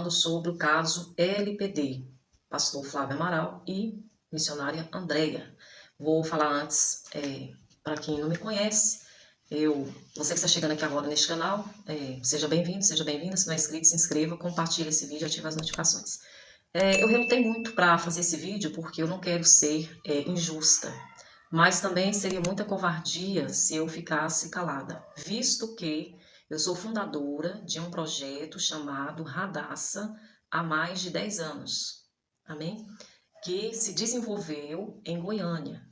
falando sobre o caso LPD, pastor Flávio Amaral e missionária Andréia. Vou falar antes, para quem não me conhece, você que está chegando aqui agora neste canal, seja bem-vindo, seja bem-vinda. Se não é inscrito, se inscreva, compartilhe esse vídeo e ative as notificações. Eu relutei muito para fazer esse vídeo porque eu não quero ser injusta, mas também seria muita covardia se eu ficasse calada, visto que eu sou fundadora de um projeto chamado Radassa há mais de 10 anos, amém? Que se desenvolveu em Goiânia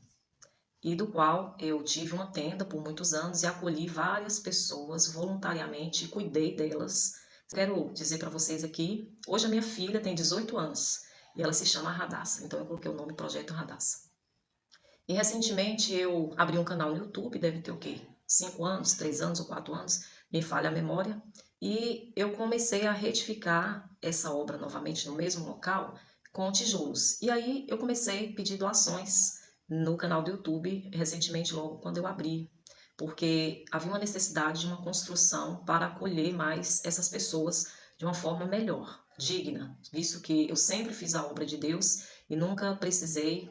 e do qual eu tive uma tenda por muitos anos e acolhi várias pessoas voluntariamente e cuidei delas. Quero dizer para vocês aqui, hoje a minha filha tem 18 anos e ela se chama Radassa, então eu coloquei o nome Projeto Radassa. E recentemente eu abri um canal no YouTube, deve ter o quê? 5 anos, 3 anos ou 4 anos, me falha a memória, e eu comecei a retificar essa obra novamente no mesmo local com tijolos. E aí eu comecei a pedir doações no canal do YouTube, recentemente logo quando eu abri, porque havia uma necessidade de uma construção para acolher mais essas pessoas de uma forma melhor, digna, visto que eu sempre fiz a obra de Deus e nunca precisei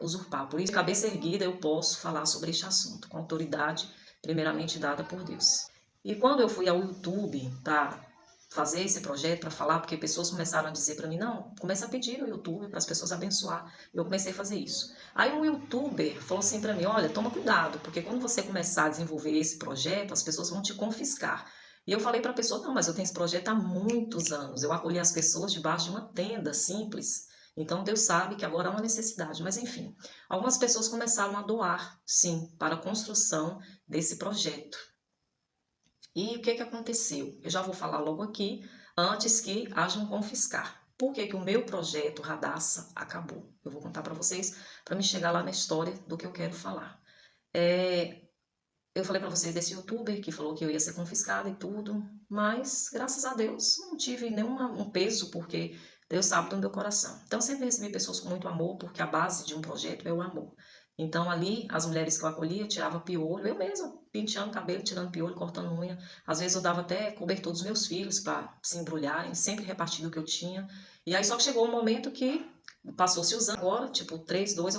usurpar. Por isso, cabeça erguida, eu posso falar sobre este assunto, com autoridade primeiramente dada por Deus. E quando eu fui ao YouTube para fazer esse projeto, para falar, porque pessoas começaram a dizer para mim, não, começa a pedir no YouTube para as pessoas abençoar. Eu comecei a fazer isso. Aí um youtuber falou assim para mim, olha, toma cuidado, porque quando você começar a desenvolver esse projeto, as pessoas vão te confiscar. E eu falei para a pessoa, não, mas eu tenho esse projeto há muitos anos, eu acolhi as pessoas debaixo de uma tenda simples. Então Deus sabe que agora há uma necessidade, mas enfim, algumas pessoas começaram a doar, sim, para a construção desse projeto. E o que aconteceu? Eu já vou falar logo aqui, antes que haja um confiscar. Por que o meu projeto Radassa acabou? Eu vou contar para vocês, para me chegar lá na história do que eu quero falar. Eu falei para vocês desse youtuber que falou que eu ia ser confiscada e tudo, mas graças a Deus não tive nenhum peso, porque Deus sabe do meu coração. Então sempre recebi pessoas com muito amor, porque a base de um projeto é o amor. Então ali, as mulheres que eu acolhia, tirava piolho, eu mesma, penteando cabelo, tirando piolho, cortando unha. Às vezes eu dava até cobertor dos meus filhos para se embrulharem, sempre repartindo o que eu tinha. E aí só que chegou um momento que passou-se os anos, agora, tipo 3, 2,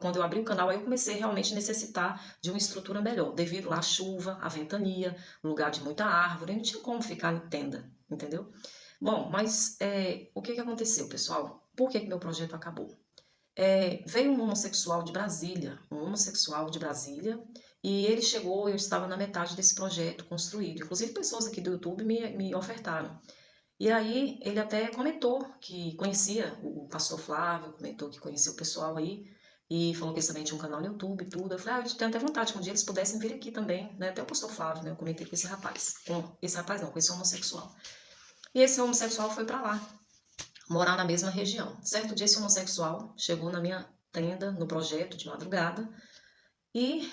quando eu abri o canal, aí eu comecei realmente a necessitar de uma estrutura melhor, devido à chuva, à ventania, lugar de muita árvore, não tinha como ficar em tenda, entendeu? Bom, mas o que aconteceu, pessoal? Por que meu projeto acabou? Veio um homossexual de Brasília, e ele chegou, eu estava na metade desse projeto construído, inclusive pessoas aqui do YouTube me ofertaram. E aí ele até comentou que conhecia o pastor Flávio, comentou que conhecia o pessoal aí, e falou que eles também tinham um canal no YouTube e tudo. Eu falei, a gente tem até vontade que um dia eles pudessem vir aqui também, né? Até o pastor Flávio, né? Eu comentei com esse rapaz. Com esse homossexual. E esse homossexual foi pra lá, morar na mesma região. Certo dia esse homossexual chegou na minha tenda, no projeto, de madrugada, e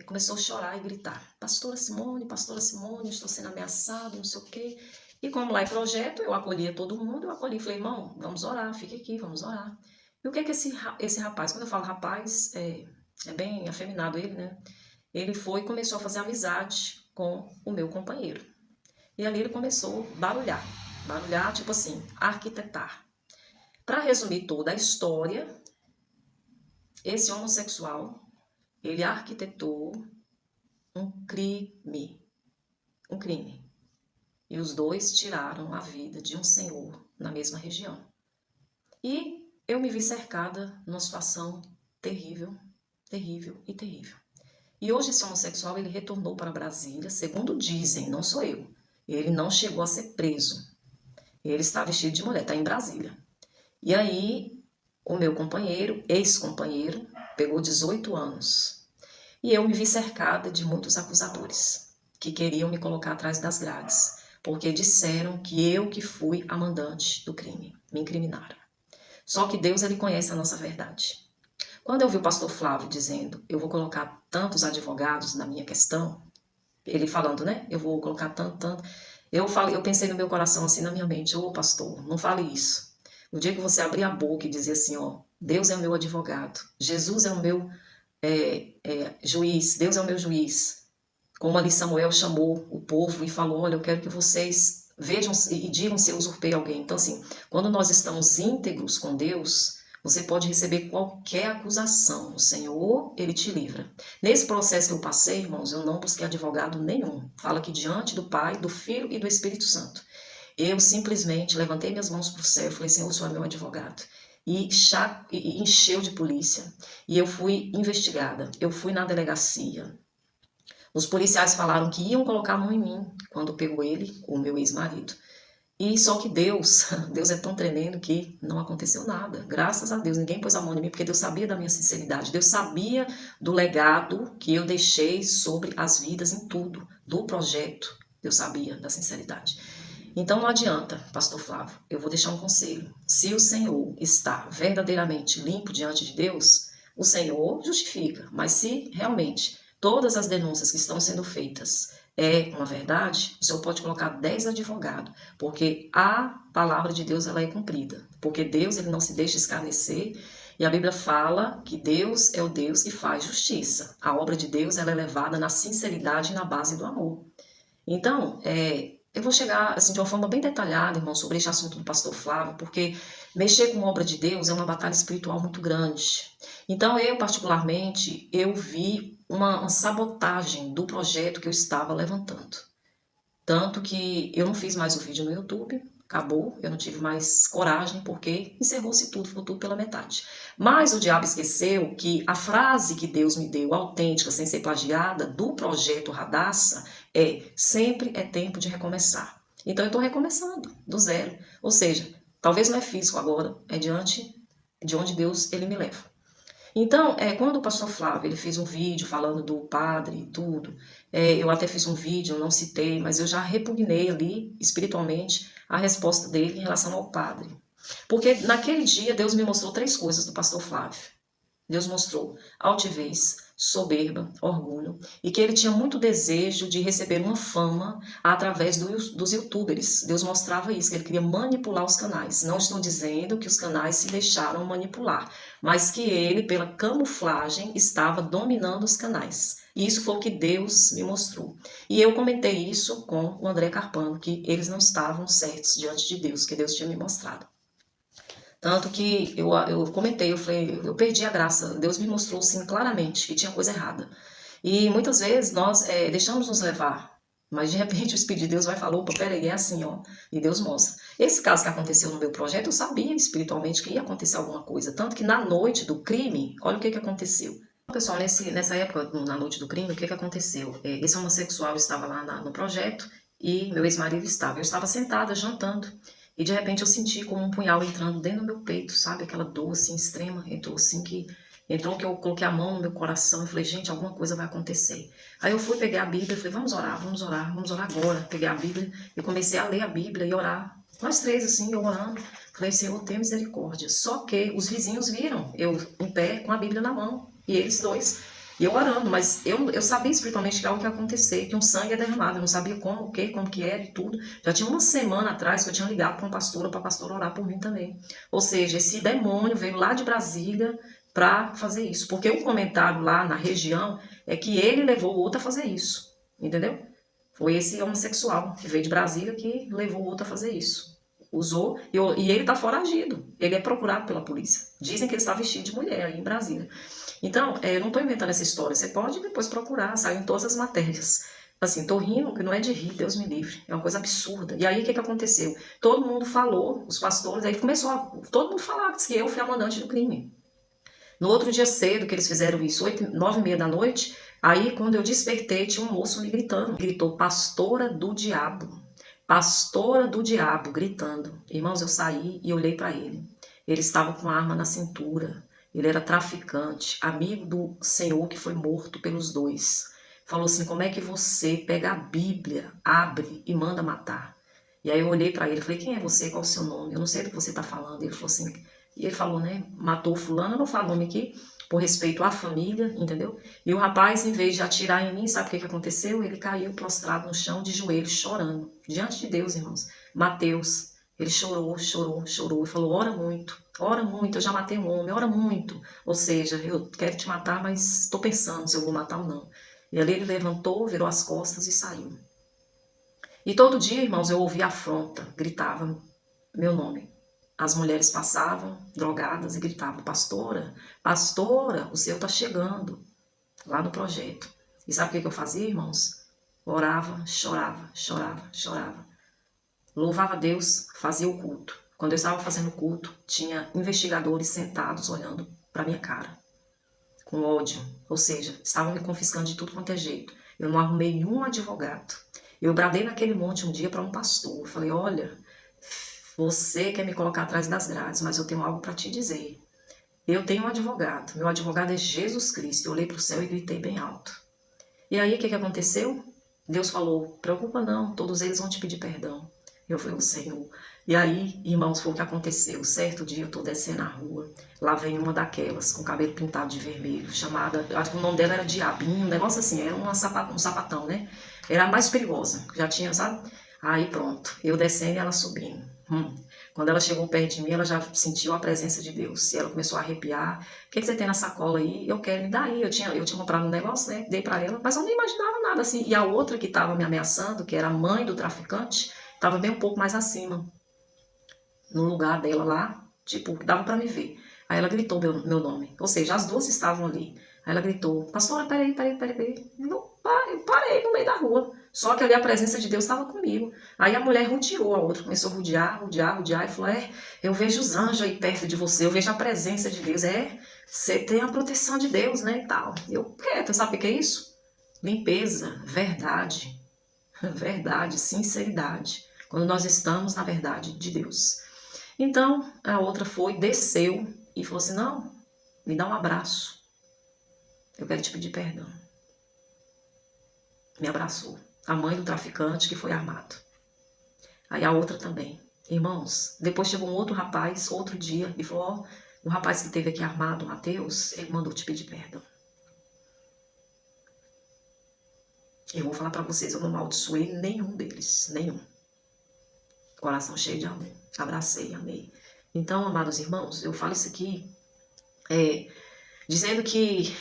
começou a chorar e gritar, pastora Simone, estou sendo ameaçado, não sei o quê. E como lá é projeto, eu acolhia todo mundo, eu acolhi, falei, irmão, vamos orar, fique aqui, vamos orar. E o que esse rapaz, quando eu falo rapaz, é bem afeminado ele, né? Ele foi e começou a fazer amizade com o meu companheiro. E ali ele começou a barulhar, tipo assim, arquitetar. Para resumir toda a história, esse homossexual, ele arquitetou um crime. E os dois tiraram a vida de um senhor na mesma região. E eu me vi cercada numa situação terrível, terrível e terrível. E hoje esse homossexual, ele retornou para Brasília, segundo dizem, não sou eu. Ele não chegou a ser preso. Ele está vestido de mulher, está em Brasília. E aí, o meu companheiro, ex-companheiro, pegou 18 anos. E eu me vi cercada de muitos acusadores, que queriam me colocar atrás das grades, porque disseram que eu que fui a mandante do crime, me incriminaram. Só que Deus, ele conhece a nossa verdade. Quando eu vi o pastor Flávio dizendo, eu vou colocar tantos advogados na minha questão, ele falando, né, eu vou colocar tanto, eu pensei no meu coração assim, na minha mente, ô pastor, não fale isso. No dia que você abrir a boca e dizer assim, ó, Deus é o meu advogado, Jesus é o meu juiz, Deus é o meu juiz. Como ali Samuel chamou o povo e falou, olha, eu quero que vocês vejam e digam se eu usurpei alguém. Então, assim, quando nós estamos íntegros com Deus, você pode receber qualquer acusação. O Senhor, Ele te livra. Nesse processo que eu passei, irmãos, eu não busquei advogado nenhum. Fala que diante do Pai, do Filho e do Espírito Santo. Eu simplesmente levantei minhas mãos para o céu e falei, Senhor, o Senhor é meu advogado. E encheu de polícia. E eu fui investigada. Eu fui na delegacia. Os policiais falaram que iam colocar a mão em mim quando pegou ele, o meu ex-marido. E só que Deus, Deus é tão tremendo que não aconteceu nada. Graças a Deus, ninguém pôs a mão em mim, porque Deus sabia da minha sinceridade. Deus sabia do legado que eu deixei sobre as vidas em tudo, do projeto. Deus sabia da sinceridade. Então não adianta, pastor Flávio, eu vou deixar um conselho. Se o Senhor está verdadeiramente limpo diante de Deus, o Senhor justifica. Mas se realmente todas as denúncias que estão sendo feitas é uma verdade, o senhor pode colocar 10 advogados, porque a palavra de Deus ela é cumprida, porque Deus ele não se deixa escarnecer, e a Bíblia fala que Deus é o Deus que faz justiça. A obra de Deus ela é levada na sinceridade e na base do amor. Então, eu vou chegar assim, de uma forma bem detalhada, irmão, sobre este assunto do pastor Flávio, porque mexer com a obra de Deus é uma batalha espiritual muito grande. Então, eu, particularmente, eu vi uma sabotagem do projeto que eu estava levantando. Tanto que eu não fiz mais o vídeo no YouTube, acabou, eu não tive mais coragem, porque encerrou-se tudo, ficou tudo pela metade. Mas o diabo esqueceu que a frase que Deus me deu, autêntica, sem ser plagiada, do projeto Radassa, sempre é tempo de recomeçar. Então eu estou recomeçando, do zero. Ou seja, talvez não é físico agora, é diante de onde Deus ele me leva. Então, quando o pastor Flávio ele fez um vídeo falando do padre e tudo, eu até fiz um vídeo, não citei, mas eu já repugnei ali, espiritualmente, a resposta dele em relação ao padre. Porque naquele dia Deus me mostrou 3 coisas do pastor Flávio. Deus mostrou altivez, soberba, orgulho, e que ele tinha muito desejo de receber uma fama através dos youtubers. Deus mostrava isso, que ele queria manipular os canais. Não estou dizendo que os canais se deixaram manipular, mas que ele, pela camuflagem, estava dominando os canais. E isso foi o que Deus me mostrou. E eu comentei isso com o André Carpano, que eles não estavam certos diante de Deus, que Deus tinha me mostrado. Tanto que eu comentei, eu falei, eu perdi a graça. Deus me mostrou, sim, claramente que tinha coisa errada. E muitas vezes nós deixamos nos levar, mas de repente o Espírito de Deus vai falar, opa, peraí, é assim, ó, e Deus mostra. Esse caso que aconteceu no meu projeto, eu sabia espiritualmente que ia acontecer alguma coisa. Tanto que na noite do crime, olha o que aconteceu. Pessoal, nessa época, na noite do crime, o que aconteceu? Esse homossexual estava lá no projeto e meu ex-marido estava. Eu estava sentada, jantando. E de repente eu senti como um punhal entrando dentro do meu peito, sabe? Aquela dor assim extrema, entrou que eu coloquei a mão no meu coração e falei, gente, alguma coisa vai acontecer. Aí eu fui, peguei a Bíblia e falei, vamos orar, vamos orar, vamos orar agora. Peguei a Bíblia e comecei a ler a Bíblia e orar. Nós 3 assim, eu orando. Falei, Senhor, tenha misericórdia. Só que os vizinhos viram eu em pé com a Bíblia na mão. E eles 2. E eu orando, mas eu sabia espiritualmente que algo ia acontecer, que um sangue ia derramado. Eu não sabia como que era e tudo. Já tinha uma semana atrás que eu tinha ligado para uma pastora, para a pastora orar por mim também. Ou seja, esse demônio veio lá de Brasília para fazer isso. Porque o comentário lá na região é que ele levou o outro a fazer isso. Entendeu? Foi esse homossexual que veio de Brasília que levou o outro a fazer isso. Usou, e ele está foragido. Ele é procurado pela polícia. Dizem que ele está vestido de mulher aí em Brasília. Então, eu não estou inventando essa história. Você pode depois procurar, saiu em todas as matérias. Assim, tô rindo, que não é de rir, Deus me livre. É uma coisa absurda. E aí, o que aconteceu? Todo mundo falou, os pastores, aí começou todo mundo falar que eu fui a mandante do crime. No outro dia cedo, que eles fizeram isso, 9h30 da noite, aí quando eu despertei, tinha um moço me gritando. Gritou, pastora do diabo. Pastora do diabo, gritando. Irmãos, eu saí e olhei para ele. Ele estava com a arma na cintura. Ele era traficante, amigo do Senhor que foi morto pelos 2. Falou assim, como é que você pega a Bíblia, abre e manda matar? E aí eu olhei para ele e falei, quem é você? Qual é o seu nome? Eu não sei do que você está falando. Ele falou assim, e ele falou, né, matou fulano, eu não falo nome aqui, por respeito à família, entendeu? E o rapaz, em vez de atirar em mim, sabe o que aconteceu? Ele caiu prostrado no chão, de joelhos, chorando, diante de Deus, irmãos. Mateus, ele chorou, chorou, chorou, e falou, ora muito, eu já matei um homem, ora muito. Ou seja, eu quero te matar, mas estou pensando se eu vou matar ou não. E ali ele levantou, virou as costas e saiu. E todo dia, irmãos, eu ouvia afronta, gritavam meu nome. As mulheres passavam, drogadas, e gritavam, pastora, pastora, o Senhor está chegando, lá no projeto. E sabe o que eu fazia, irmãos? Orava, chorava, chorava, chorava. Louvava a Deus, fazia o culto. Quando eu estava fazendo o culto, tinha investigadores sentados olhando para minha cara, com ódio. Ou seja, estavam me confiscando de tudo quanto é jeito. Eu não arrumei um advogado. Eu bradei naquele monte um dia para um pastor. Eu falei, olha, você quer me colocar atrás das grades, mas eu tenho algo para te dizer. Eu tenho um advogado. Meu advogado é Jesus Cristo. Eu olhei para o céu e gritei bem alto. E aí, o que aconteceu? Deus falou, preocupa não, todos eles vão te pedir perdão. Eu falei, o Senhor. E aí, irmãos, foi o que aconteceu. Certo dia eu tô descendo a rua, lá vem uma daquelas, com o cabelo pintado de vermelho, chamada, acho que o nome dela era Diabinho, um negócio assim, era um sapatão, né? Era a mais perigosa, já tinha, sabe? Aí pronto, eu descendo e ela subindo. Quando ela chegou perto de mim, ela já sentiu a presença de Deus. E ela começou a arrepiar. O que você tem na sacola aí? Eu quero, me dar aí. Eu tinha comprado um negócio, né? Dei pra ela, mas eu nem imaginava nada assim. E a outra que estava me ameaçando, que era a mãe do traficante, estava bem um pouco mais acima, no lugar dela lá, tipo, dava pra me ver. Aí ela gritou meu nome. Ou seja, as duas estavam ali. Aí ela gritou, pastora, peraí. Eu parei no meio da rua. Só que ali a presença de Deus estava comigo. Aí a mulher rodeou a outra, começou a rodear, e falou, eu vejo os anjos aí perto de você, eu vejo a presença de Deus. Você tem a proteção de Deus, né, e tal. Eu, quieto, sabe o que é isso? Limpeza, verdade, verdade, sinceridade. Quando nós estamos na verdade de Deus. Então, a outra foi, desceu e falou assim, não, me dá um abraço. Eu quero te pedir perdão. Me abraçou. A mãe do traficante que foi armado. Aí a outra também. Irmãos, depois chegou um outro rapaz, outro dia, e falou, o rapaz que esteve aqui armado, o Mateus, ele mandou te pedir perdão. Eu vou falar para vocês, eu não amaldiçoei nenhum deles, nenhum. Coração cheio de amor. Abracei, amei. Então, amados irmãos, eu falo isso aqui dizendo que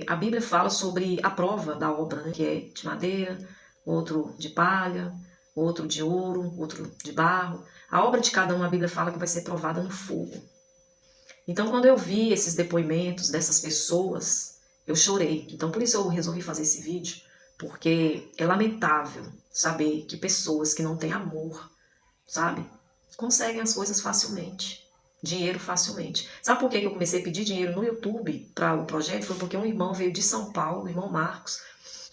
a Bíblia fala sobre a prova da obra, né, que é de madeira, outro de palha, outro de ouro, outro de barro. A obra de cada um, a Bíblia fala que vai ser provada no fogo. Então, quando eu vi esses depoimentos dessas pessoas, eu chorei. Então, por isso eu resolvi fazer esse vídeo, porque é lamentável saber que pessoas que não têm amor, sabe, conseguem as coisas facilmente. Dinheiro facilmente. Sabe por que eu comecei a pedir dinheiro no YouTube para o projeto? Foi porque um irmão veio de São Paulo, o irmão Marcos,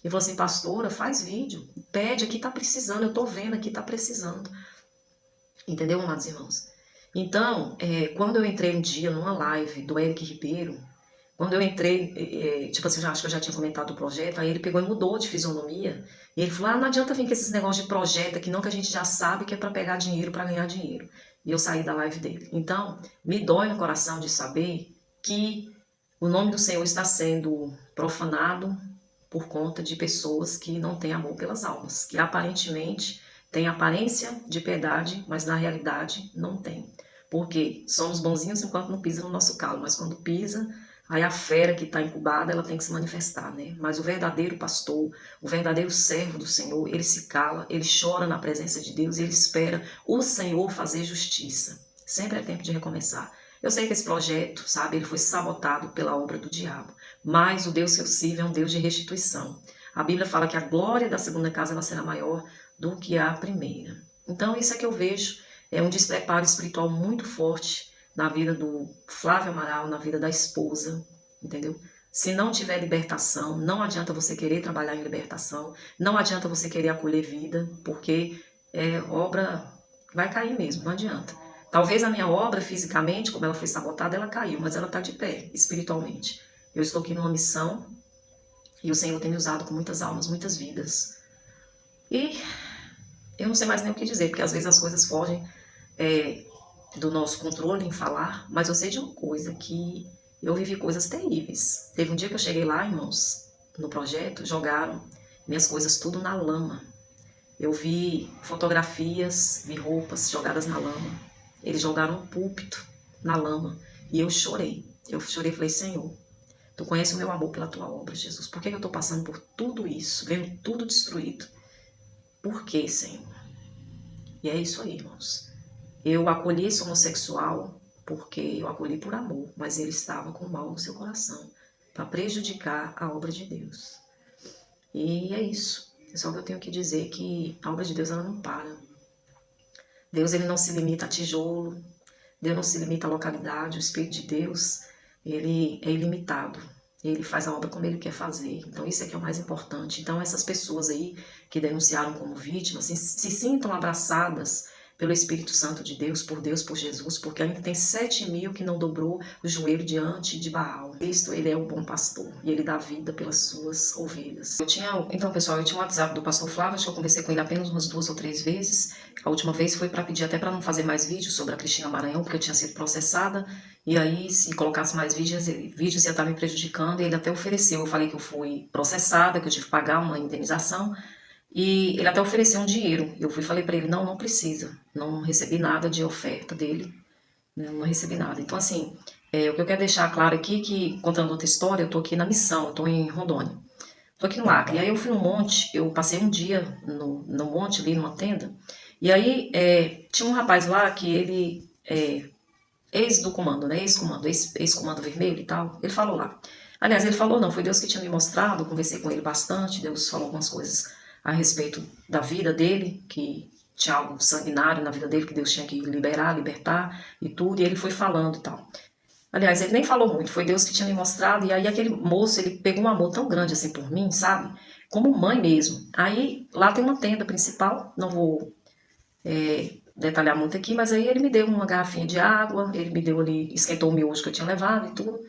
e falou assim, pastora, faz vídeo, pede, aqui tá precisando, eu tô vendo aqui, tá precisando. Entendeu, amados irmãos? Então, quando eu entrei um dia numa live do Eric Ribeiro, quando eu entrei, tipo assim, acho que eu já tinha comentado o projeto, aí ele pegou e mudou de fisionomia, e ele falou, não adianta vir com esses negócios de projeto aqui não, que a gente já sabe que é para pegar dinheiro, para ganhar dinheiro. E eu saí da live dele. Então, me dói no coração de saber que o nome do Senhor está sendo profanado por conta de pessoas que não têm amor pelas almas, que aparentemente têm aparência de piedade, mas na realidade não tem. Porque somos bonzinhos enquanto não pisa no nosso calo, mas quando pisa, aí a fera que está incubada, ela tem que se manifestar, né? Mas o verdadeiro pastor, o verdadeiro servo do Senhor, ele se cala, ele chora na presença de Deus, ele espera o Senhor fazer justiça. Sempre é tempo de recomeçar. Eu sei que esse projeto, sabe, ele foi sabotado pela obra do diabo, mas o Deus que eu sirvo é um Deus de restituição. A Bíblia fala que a glória da segunda casa ela será maior do que a primeira. Então isso é que eu vejo, é um despreparo espiritual muito forte na vida do Flávio Amaral, na vida da esposa, entendeu? Se não tiver libertação, não adianta você querer trabalhar em libertação, não adianta você querer acolher vida, porque obra vai cair mesmo, não adianta. Talvez a minha obra, fisicamente, como ela foi sabotada, ela caiu, mas ela está de pé, espiritualmente. Eu estou aqui numa missão e o Senhor tem me usado com muitas almas, muitas vidas. E eu não sei mais nem o que dizer, porque às vezes as coisas fogem do nosso controle em falar, mas eu sei de uma coisa, que eu vivi coisas terríveis. Teve um dia que eu cheguei lá, irmãos, no projeto, jogaram minhas coisas tudo na lama. Eu vi fotografias, vi roupas jogadas na lama. Eles jogaram um púlpito na lama e eu chorei. Eu chorei e falei, Senhor, Tu conheces o meu amor pela Tua obra, Jesus. Por que eu estou passando por tudo isso, vendo tudo destruído? Por quê, Senhor? E é isso aí, irmãos. Eu acolhi esse homossexual porque eu acolhi por amor, mas ele estava com mal no seu coração, para prejudicar a obra de Deus. E é isso. É só que eu tenho que dizer que a obra de Deus ela não para. Deus ele não se limita a tijolo, Deus não se limita à localidade, o Espírito de Deus ele é ilimitado. Ele faz a obra como ele quer fazer. Então isso é que é o mais importante. Então essas pessoas aí que denunciaram como vítimas, se sintam abraçadas pelo Espírito Santo de Deus, por Jesus, porque ainda tem 7.000 que não dobrou o joelho diante de Baal. Cristo, ele é o bom pastor e ele dá vida pelas suas ovelhas. Então, pessoal, eu tinha um WhatsApp do pastor Flávio, acho que eu conversei com ele apenas umas 2 ou 3 vezes. A última vez foi para pedir até para não fazer mais vídeos sobre a Cristina Maranhão, porque eu tinha sido processada. E aí, se colocasse mais vídeos ia estar me prejudicando. E ele até ofereceu. Eu falei que eu fui processada, que eu tive que pagar uma indenização. E ele até ofereceu um dinheiro. Eu falei para ele, não precisa. Não recebi nada de oferta dele. Não recebi nada. Então, assim, o que eu quero deixar claro aqui, que contando outra história, eu tô aqui na missão, eu tô em Rondônia. Tô aqui no Acre. E aí eu fui no monte, eu passei um dia no monte ali, numa tenda. E aí tinha um rapaz lá que ele ex do comando, né? Ex-comando vermelho e tal. Ele falou lá. Aliás, ele falou não, foi Deus que tinha me mostrado, conversei com ele bastante, Deus falou algumas coisas a respeito da vida dele, que tinha algo sanguinário na vida dele, que Deus tinha que libertar e tudo, e ele foi falando e tal. Aliás, ele nem falou muito, foi Deus que tinha me mostrado, e aí aquele moço, ele pegou um amor tão grande assim por mim, sabe? Como mãe mesmo. Aí, lá tem uma tenda principal, não vou detalhar muito aqui, mas aí ele me deu uma garrafinha de água, ele me deu ali, esquentou o miojo que eu tinha levado e tudo.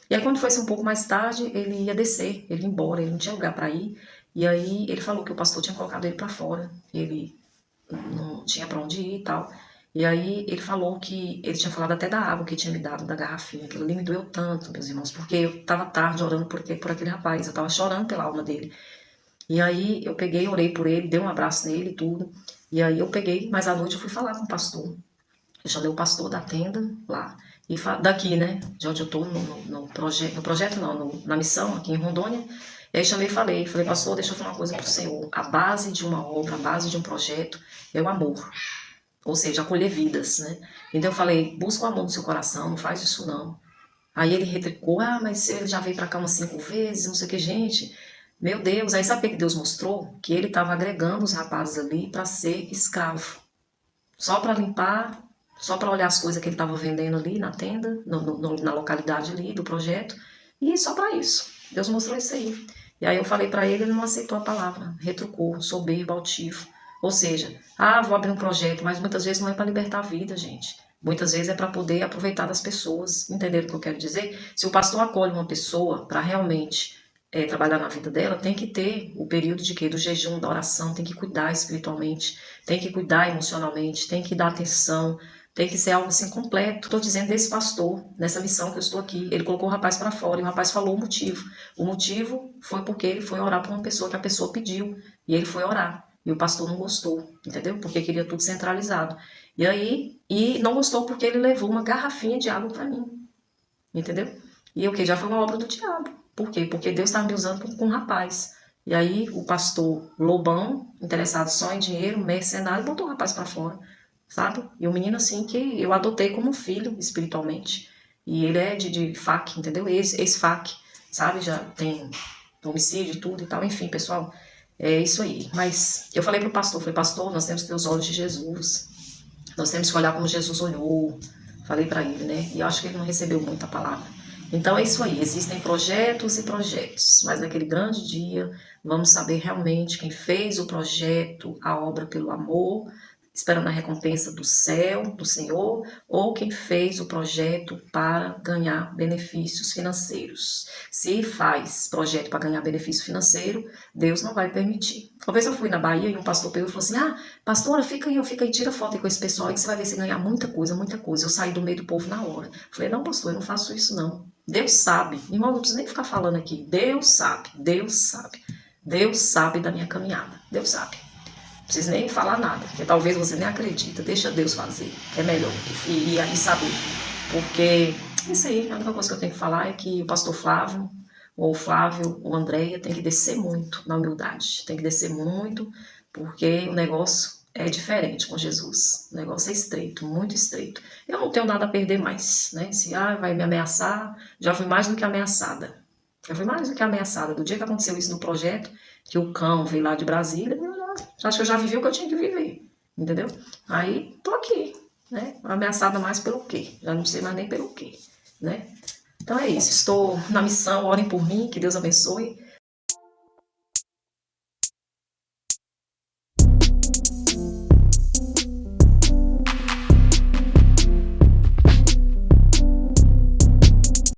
E aí quando foi um pouco mais tarde, ele ia descer, ele ia embora, ele não tinha lugar para ir. E aí ele falou que o pastor tinha colocado ele para fora, ele não tinha para onde ir e tal. E aí ele falou que, ele tinha falado até da água que tinha me dado, da garrafinha, aquilo ali me doeu tanto, meus irmãos, porque eu tava tarde orando por aquele rapaz, eu tava chorando pela alma dele. E aí eu peguei, orei por ele, dei um abraço nele e tudo. E aí eu peguei, mas à noite eu fui falar com o pastor. Eu chamei o pastor da tenda lá, e daqui, né, de onde eu tô, na missão, aqui em Rondônia. E aí chamei e falei, pastor, deixa eu falar uma coisa pro senhor. A base de uma obra, a base de um projeto é o amor. Ou seja, acolher vidas, né? Então eu falei, busca o amor no seu coração, não faz isso não. Aí ele retricou, mas ele já veio pra cá umas 5 vezes, não sei o que, gente. Meu Deus, aí sabe o que Deus mostrou? Que ele estava agregando os rapazes ali para ser escravo. Só para limpar, só para olhar as coisas que ele estava vendendo ali na tenda, na localidade ali do projeto. E só para isso. Deus mostrou isso aí. E aí eu falei para ele, ele não aceitou a palavra. Retrucou, soberbo, altivo. Ou seja, vou abrir um projeto, mas muitas vezes não é para libertar a vida, gente. Muitas vezes é para poder aproveitar das pessoas. Entenderam o que eu quero dizer? Se o pastor acolhe uma pessoa para realmente trabalhar na vida dela, tem que ter o período de quê? Do jejum, da oração, tem que cuidar espiritualmente, tem que cuidar emocionalmente, tem que dar atenção, tem que ser algo assim completo. Estou dizendo desse pastor, nessa missão que eu estou aqui, ele colocou o rapaz para fora e o rapaz falou o motivo. O motivo foi porque ele foi orar para uma pessoa que a pessoa pediu e ele foi orar. E o pastor não gostou, entendeu? Porque queria tudo centralizado. E aí, não gostou porque ele levou uma garrafinha de água para mim, entendeu? E o que? Já foi uma obra do diabo. Por quê? Porque Deus estava me usando com um rapaz. E aí o pastor Lobão, interessado só em dinheiro, mercenário, botou o rapaz para fora, sabe? E o menino assim que eu adotei como filho espiritualmente. E ele é de FAC, entendeu? Ex-FAC, sabe? Já tem homicídio e tudo e tal. Enfim, pessoal, é isso aí. Mas eu falei pro pastor, pastor, nós temos que ter os olhos de Jesus. Nós temos que olhar como Jesus olhou. Falei para ele, né? E eu acho que ele não recebeu muita palavra. Então é isso aí, existem projetos e projetos, mas naquele grande dia vamos saber realmente quem fez o projeto, a obra pelo amor, esperando a recompensa do céu, do Senhor, ou quem fez o projeto para ganhar benefícios financeiros. Se faz projeto para ganhar benefício financeiro, Deus não vai permitir. Uma vez eu fui na Bahia e um pastor pegou e falou assim, pastora, fica aí, tira foto aí com esse pessoal aí que você vai ver você ganhar muita coisa, muita coisa. Eu saí do meio do povo na hora. Falei, não, pastor, eu não faço isso não. Deus sabe, irmão, não preciso nem ficar falando aqui. Deus sabe, Deus sabe. Deus sabe da minha caminhada, Deus sabe. Não preciso nem falar nada, porque talvez você nem acredita. Deixa Deus fazer, é melhor. E aí saber. Porque, isso aí, a única coisa que eu tenho que falar é que o pastor Flávio, ou Flávio, ou Andréia, tem que descer muito na humildade. Tem que descer muito, porque o negócio é diferente com Jesus. O negócio é estreito, muito estreito. Eu não tenho nada a perder mais, né? Se vai me ameaçar, já fui mais do que ameaçada. Já fui mais do que ameaçada. Do dia que aconteceu isso no projeto, que o cão veio lá de Brasília, acho que eu já vivi o que eu tinha que viver, entendeu? Aí, tô aqui, né? Ameaçada mais pelo quê? Já não sei mais nem pelo quê, né? Então é isso, estou na missão, orem por mim, que Deus abençoe.